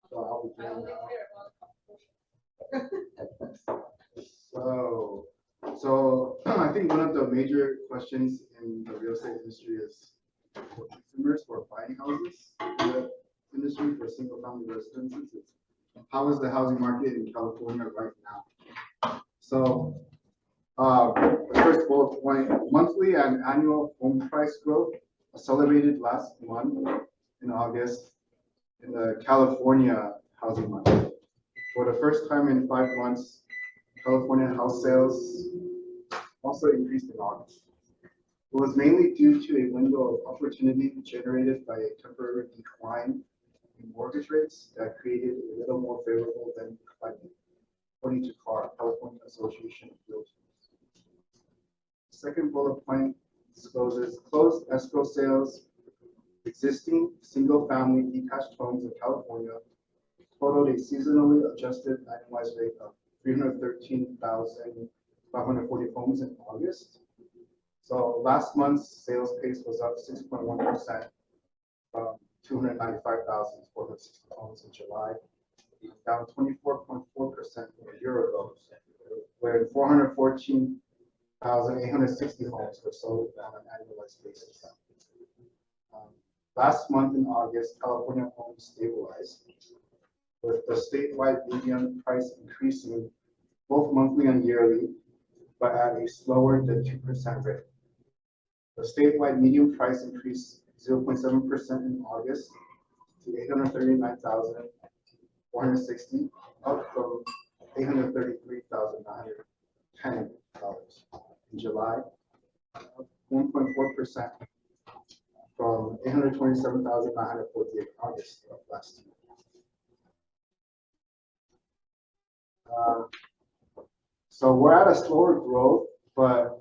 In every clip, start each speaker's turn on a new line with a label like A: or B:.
A: So I'll be doing so I think one of the major questions in the real estate industry is for consumers who are buying houses in the industry for single family residences is how is the housing market in California right now? So the first bullet point, monthly and annual home price growth accelerated last month in August in the California housing market. For the first time in 5 months, California house sales also increased in August. It was mainly due to a window of opportunity generated by a temporary decline in mortgage rates that created a little more favorable than climate, according to CAR, California Association of Realtors. The second bullet point discloses closed escrow sales, existing single-family detached homes in California totaled a seasonally adjusted annualized rate of 313,540 homes in August. So last month's sales pace was up 6.1% from 295,460 homes in July, down 24.4% from a year ago, where 414,860 homes were sold on an annualized basis. Last month in August, California homes stabilized, with the statewide median price increasing both monthly and yearly, but at a slower than 2% rate. The statewide median price increased 0.7% in August to $839,460, up from $833,910 in July, up 1.4% from $827,948 in August of last year. So we're at a slower growth, but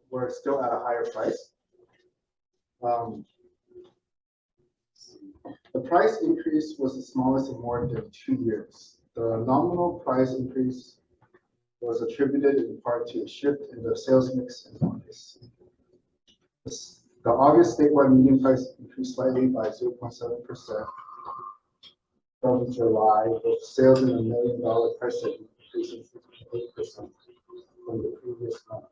A: we're still at a higher price. The price increase was the smallest in more than 2 years. The nominal price increase was attributed in part to a shift in the sales mix in August. The August statewide median price increased slightly by 0.7% from July, with sales in the $1 million price segment increasing 6.8% from the previous month.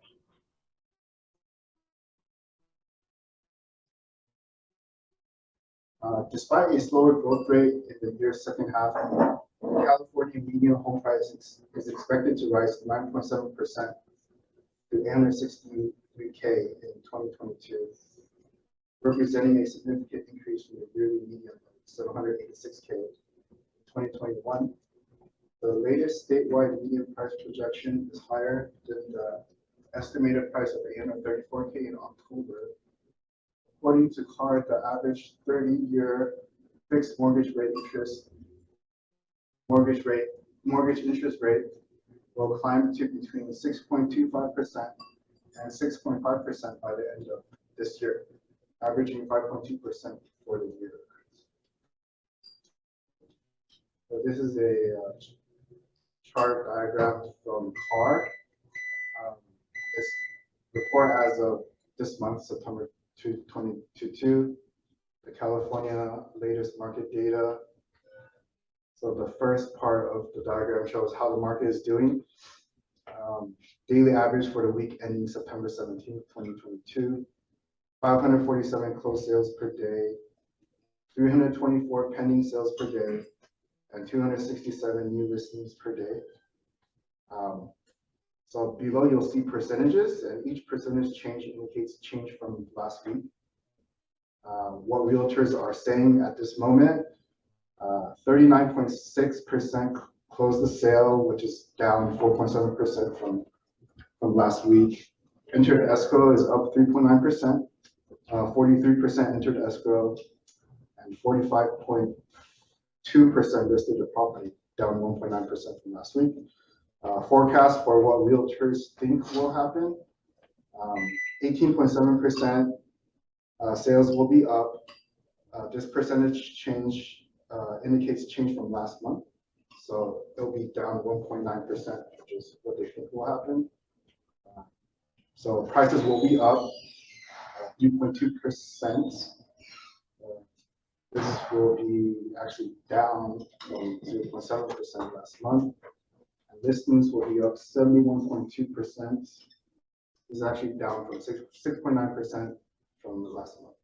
A: Despite a slower growth rate in the year's second half, California median home price is expected to rise 9.7% to $863K in 2022, representing a significant increase from the yearly median of $786K in 2021. The latest statewide median price projection is higher than the estimated price of $834K in October. According to CAR, the average 30-year fixed mortgage interest rate will climb to between 6.25% and 6.5% by the end of this year, averaging 5.2% for the year. So this is a chart diagram from CAR. This report as of this month, September 2022, the California latest market data. So the first part of the diagram shows how the market is doing. Daily average for the week ending September 17th, 2022, 547 closed sales per day, 324 pending sales per day, and 267 new listings per day. So below you'll see percentages, and each percentage change indicates change from last week. What realtors are saying at this moment, 39.6% closed the sale, which is down 4.7% from last week. Entered escrow is up 3.9%, 43% entered escrow, and 45.2% listed the property, down 1.9% from last week. Forecast for what realtors think will happen, 18.7% sales will be up. This percentage change indicates change from last month. So it'll be down 1.9%, which is what they think will happen. So prices will be up 3.2%. This is will be actually down from 0.7% last month. And listings will be up 71.2%. This is actually down from 6.9% from the last month.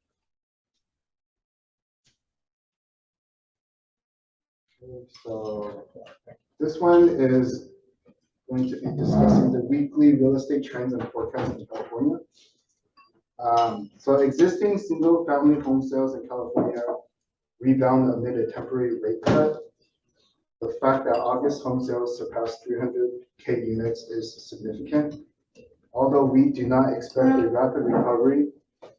A: Okay, so this one is going to be discussing the weekly real estate trends and forecasts in California. So existing single-family home sales in California rebound amid a temporary rate cut. The fact that August home sales surpassed 300K units is significant. Although we do not expect a rapid recovery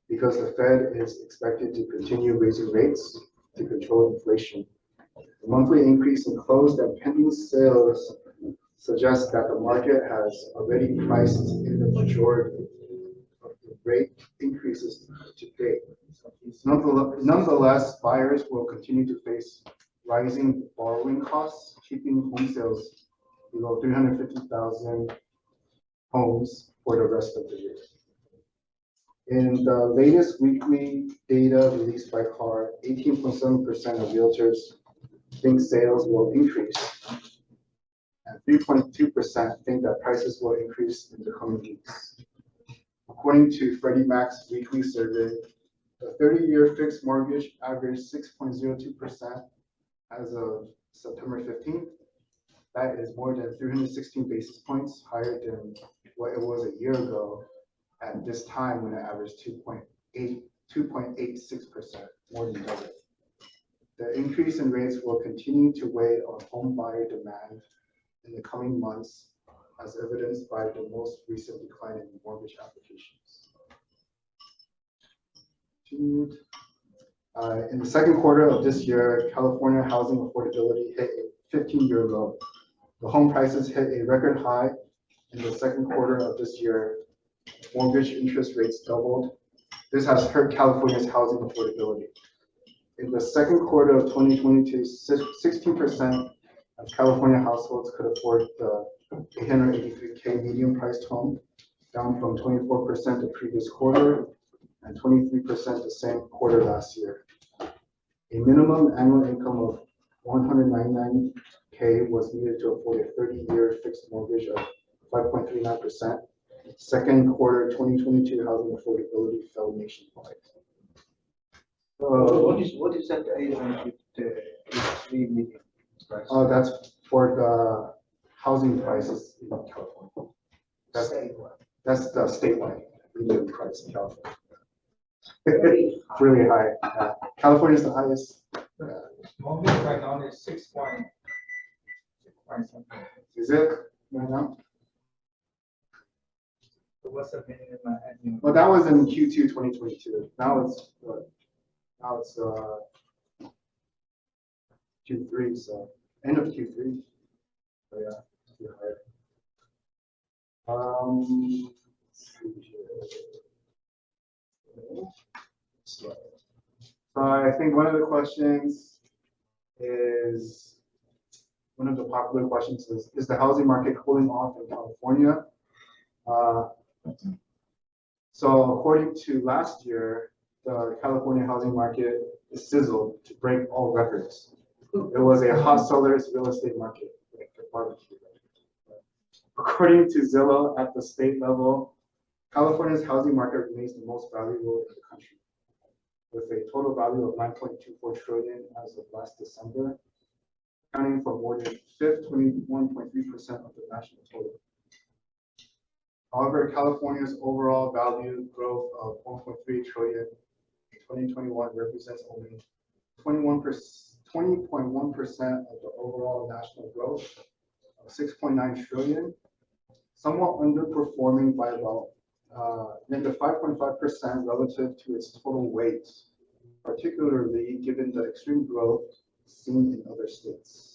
A: because the Fed is expected to continue raising rates to control inflation. The monthly increase in closed and pending sales suggests that the market has already priced in the majority of the rate increases to date. Nonetheless, buyers will continue to face rising borrowing costs, keeping home sales below 350,000 homes for the rest of the year. In the latest weekly data released by CAR, 18.7% of realtors think sales will increase, and 3.2% think that prices will increase in the coming weeks. According to Freddie Mac's weekly survey, the 30-year fixed mortgage averaged 6.02% as of September 15th. That is more than 316 basis points higher than what it was a year ago at this time when it averaged 2.86%, more than double. The increase in rates will continue to weigh on home buyer demand in the coming months, as evidenced by the most recent decline in mortgage applications. In the second quarter of this year, California housing affordability hit a 15-year low. The home prices hit a record high in the second quarter of this year. Mortgage interest rates doubled. This has hurt California's housing affordability. In the second quarter of 2022, 16% of California households could afford the 883K medium priced home, down from 24% the previous quarter and 23% the same quarter last year. A minimum annual income of 199K was needed to afford a 30-year fixed mortgage of 5.39%. Second quarter 2022 housing affordability fell nationwide.
B: What is that 883 million price?
A: Oh, that's for the housing prices in California. That's the statewide median price in California. It's really high. California is the highest.
B: Mortgage right now is 6 point something.
A: Is it right now?
B: So what's the minimum annual?
A: Well, that was in Q2 2022. Now it's what? Now it's Q3, so end of Q3. So yeah, it's pretty higher. Let's see here. So I think one of the questions is, one of the popular questions is the housing market cooling off in California? So according to last year, the California housing market is sizzled to break all records. It was a hot seller's real estate market, like a barbecue. According to Zillow, at the state level, California's housing market remains the most valuable in the country, with a total value of 9.24 trillion as of last December, accounting for more than 21.3% of the national total. However, California's overall value growth of 1.3 trillion in 2021 represents only 20.1% of the overall national growth of 6.9 trillion, somewhat underperforming by about -5.5% relative to its total weight, particularly given the extreme growth seen in other states.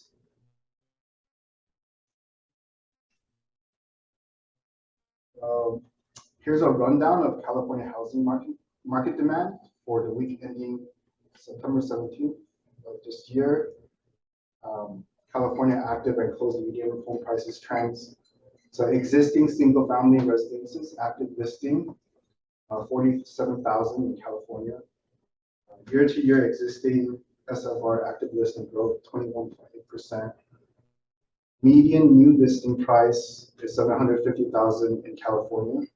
A: Here's a rundown of California housing market demand for the week ending September 17th of this year. California active and closed median home prices trends. So existing single family residences active listing 47,000 in California. Year to year SFR active listing growth 21.8%. Median new listing price is 750,000 in California.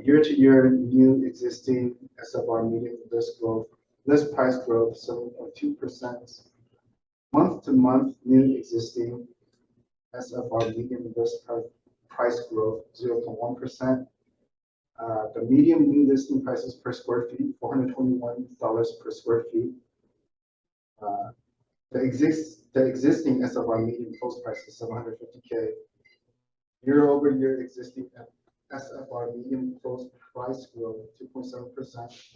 A: Year-to-year new existing SFR median list price growth 7.2%. Month-to-month new existing SFR median list price growth 0.1%. The median new listing prices per square feet, $421 per square feet. The existing SFR median close price is $750K. Year-over-year existing SFR median close price growth 2.7%,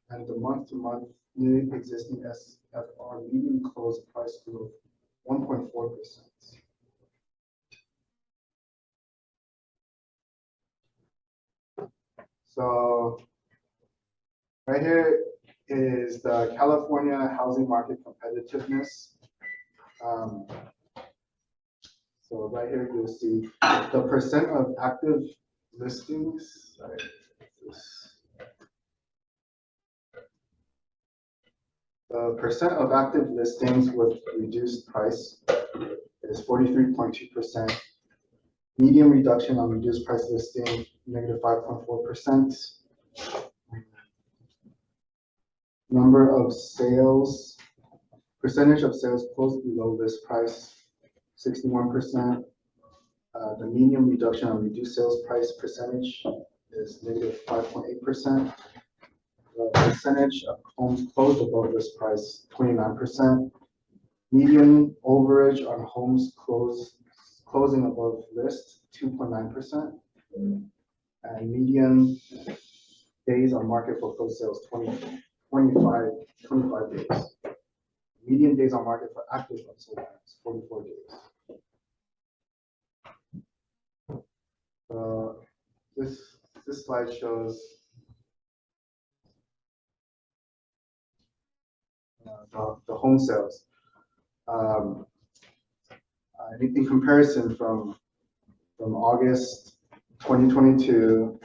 A: and the month-to-month new existing SFR median close price growth 1.4%. So right here is the California housing market competitiveness. So right here you'll see the percent of active listings. Sorry, the percent of active listings with reduced price is 43.2%. Median reduction on reduced price listing, negative 5.4%. Number of sales, percentage of sales closed below list price, 61%. The median reduction on reduced sales price percentage is negative 5.8%. The percentage of homes closed above list price, 29%. Median overage on homes closing above list, 2.9%. And median days on market for closed sales, 25 days. Median days on market for active unsold homes, 44 days. This slide shows the home sales. In comparison from August 2022,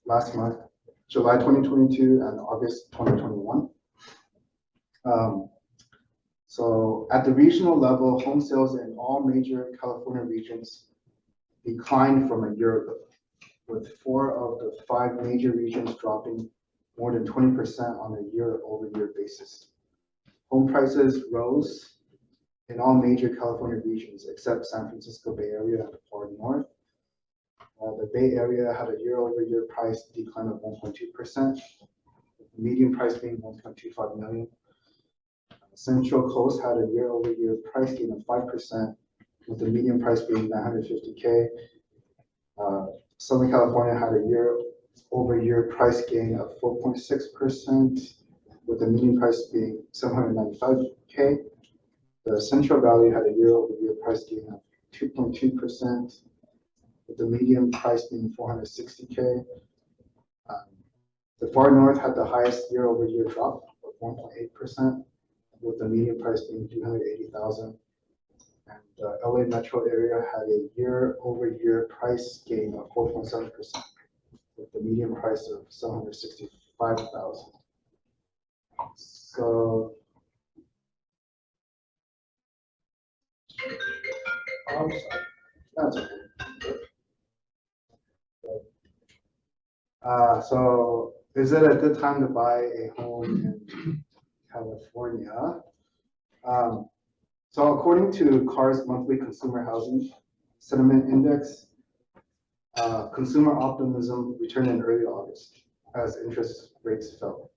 A: last month, July 2022, and August 2021. So at the regional level, home sales in all major California regions declined from a year ago, with 4 of the 5 major regions dropping more than 20% on a year-over-year basis. Home prices rose in all major California regions except San Francisco Bay Area and the far north. The Bay Area had a year-over-year price decline of 1.2%, with the median price being $1.25 million. Central Coast had a year-over-year price gain of 5%, with the median price being $950K. Southern California had a year-over-year price gain of 4.6%, with the median price being $795K. The Central Valley had a year-over-year price gain of 2.2%, with the median price being $460K. The far north had the highest year-over-year drop of 1.8%, with the median price being $280,000. And the LA metro area had a year-over-year price gain of 4.7%, with the median price of $765,000. So that's okay. So is it a good time to buy a home in California? So according to CAR's monthly consumer housing sentiment index, consumer optimism returned in early August as interest rates fell.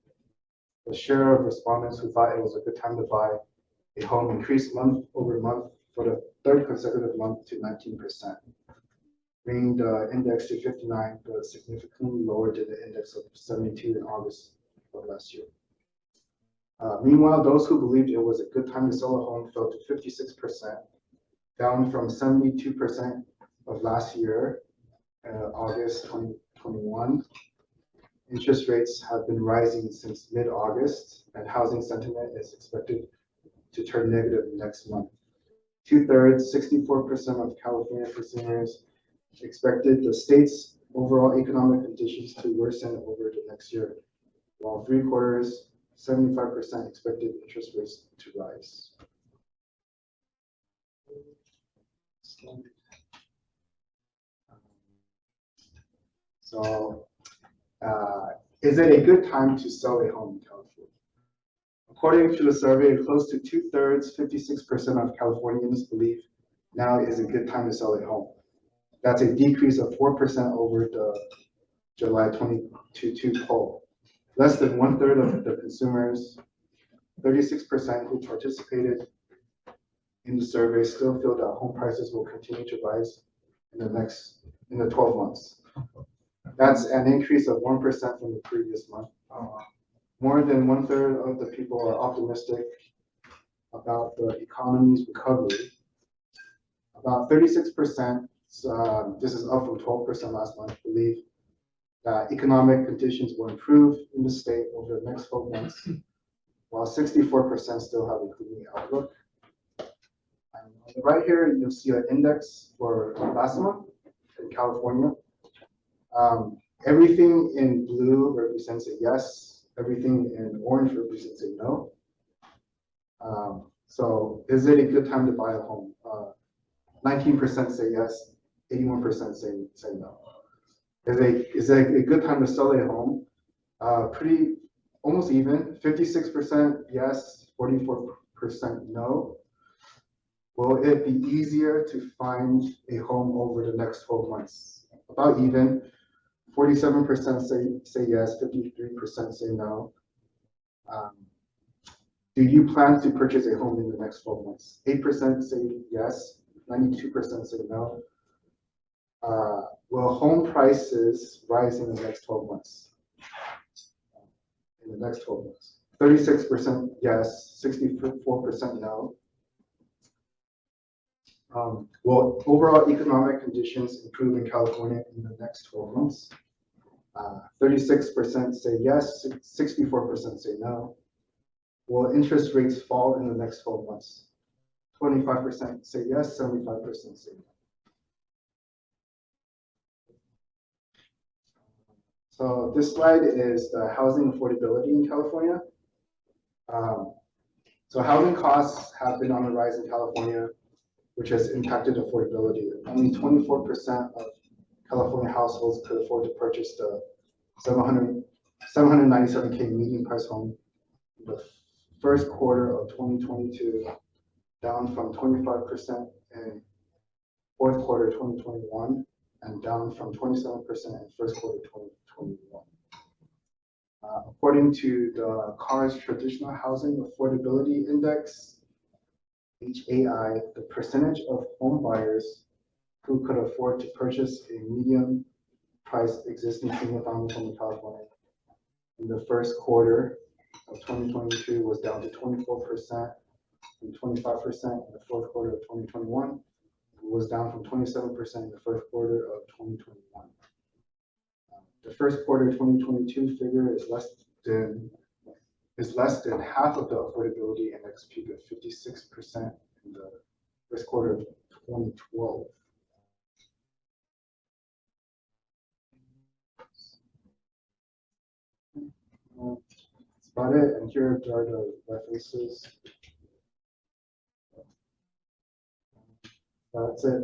A: The share of respondents who thought it was a good time to buy a home increased month over month for the 3rd consecutive month to 19%, bringing the index to 59, but significantly lower than the index of 72 in August of last year. Meanwhile, those who believed it was a good time to sell a home fell to 56%, down from 72% of last year, August 2021. Interest rates have been rising since mid-August, and housing sentiment is expected to turn negative next month. 2/3, 64% of California consumers expected the state's overall economic conditions to worsen over the next year, while 3/4 75% expected interest rates to rise. So, is it a good time to sell a home in California? According to the survey, close to 2/3, 56% of Californians believe now is a good time to sell a home. That's a decrease of 4% over the July 2022 poll. Less than 1/3 of the consumers, 36% who participated in the survey, still feel that home prices will continue to rise in the 12 months. That's an increase of 1% from the previous month. More than 1/3 of the people are optimistic about the economy's recovery. About 36%, this is up from 12% last month, believe that economic conditions will improve in the state over the next 12 months, while 64% still have a gloomy outlook. And on the right here, you'll see an index for last month in California. Everything in blue represents a yes. Everything in orange represents a no. So is it a good time to buy a home? 19% say yes, 81% say no. Is it a good time to sell a home? Almost even, 56% yes, 44% no. Will it be easier to find a home over the next 12 months? About even, 47% say yes, 53% say no. Do you plan to purchase a home in the next 12 months? 8% say yes, 92% say no. Will home prices rise in the next 12 months? In the next 12 months. 36% yes, 64% no. Will overall economic conditions improve in California in the next 12 months? 36% say yes, 64% say no. Will interest rates fall in the next 12 months? 25% say yes, 75% say no. So this slide is the housing affordability in California. So housing costs have been on the rise in California, which has impacted affordability. Only 24% of California households could afford to purchase the 797K median price home in the first quarter of 2022, down from 25% in fourth quarter 2021, and down from 27% in first quarter 2021. According to the CAR's Traditional Housing Affordability Index, HAI, the percentage of home buyers who could afford to purchase a medium price existing single family home in California in the first quarter of 2022 was down to 24% and 25% in the fourth quarter of 2021. It was down from 27% in the first quarter of 2021. The first quarter 2022 figure is less than half of the affordability index peak of 56% in the first quarter of 2012. That's about it, and here are the references. That's it.